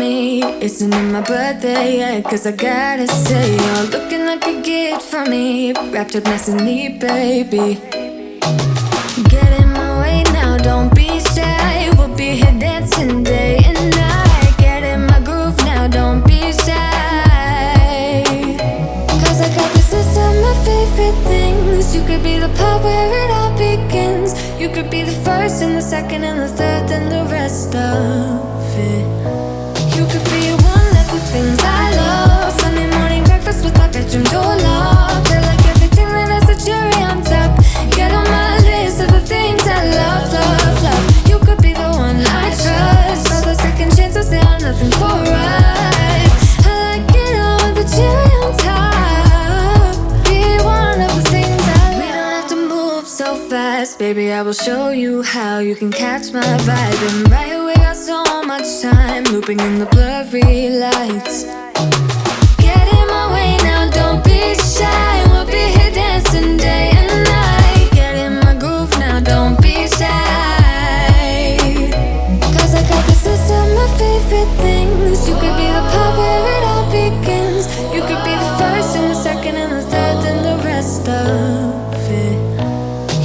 me. Isn't it my birthday yet? Cause I gotta say, you're looking like a gift for me. Wrapped up nice and neat, baby. Get in my way now, don't be shy. We'll be here dancing day and night. Get in my groove now, don't be shy. Cause I got this list of my favorite things. You could be the part where it all begins. You could be the first and the second and the third and the rest of it. You could be one of the things I love. Sunday morning breakfast with our bedroom door locked. I like everything that has a cherry on top. Get on my list of the things I love, love, love. You could be the one I trust. All the second chances, they are nothing for us. I like it all with the cherry on top. Be one of the things I love. We don't have to move so fast, baby, I will show you how you can catch my vibe. And right here we got so much time, looping in the blurry lights. Get in my way now, don't be shy. We'll be here dancing day and night. Get in my groove now, don't be shy. Cause I got this list of my favorite things. You could be the part where it all begins. You could be the first and the second and the third and the rest of it.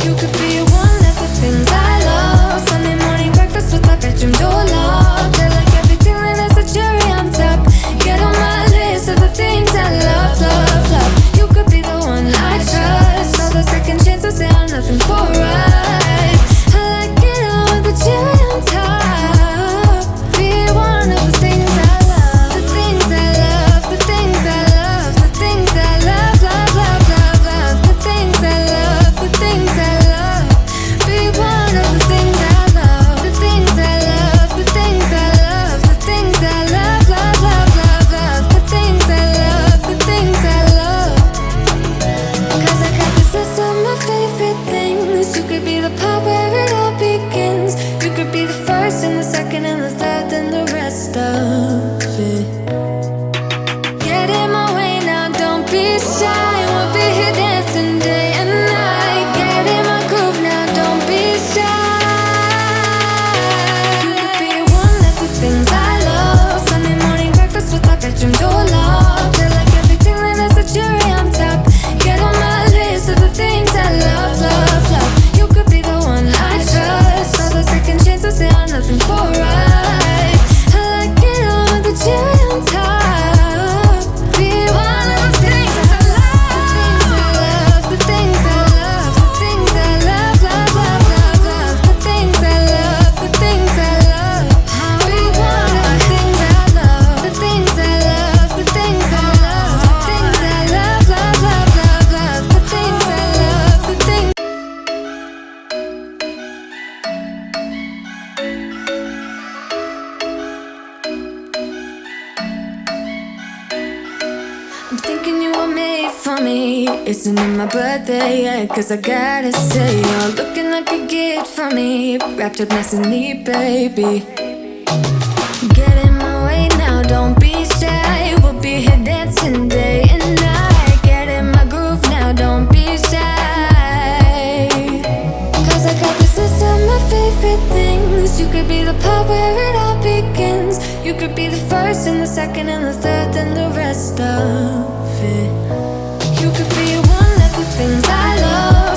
You could be one of the things I love. Sunday morning breakfast with our bedroom door locked. I like everything that has a cherry on top. Get on my list of the things I love, love, love. You could be the one I trust. All the second chances, they are nothing for us. I like it all with the cherry on top. Be one of the things I love. The things I love, the things I love, the things I love, love, love, love, love. The things I love, the things I love. Be one of the things I love. The things I love, the things I love, the things I love, love, love, love, love. The things I love, the things I love. Cause I got this list of my favorite things. You could be the part where it all begins. You could be the first and the second and the third and the rest of it. Get in my way now, don't be shy. We'll be here dancing day and night. Get in my groove now, don't be shy. You could be one of the things I love. Sunday morning breakfast with our bedroom door locked. I like everything that has a cherry on top. Get on my list of the things I love, love, love. You could be the one I trust. All the second chances, they are nothing for us. I like it all with the cherry on top. Be one of the things I love. The things I love, the things I love, the things I love, love, love, love, love. The things I love, the things I love. Be one of the things I love. The things I love, the things I love, the things I love, love, love, love, love. The things I love, the things. I'm thinking you were made for me. Isn't it my birthday yet? Cause I gotta say, you're looking like a gift for me. Wrapped up nice and neat, baby. Get in my way now, don't be shy. We'll be here dancing day and night. Get in my groove now, don't be shy. Cause I got this list of my favorite things. You could be the part where it all begins. You could be the first and the second and the third and the rest of it. You could be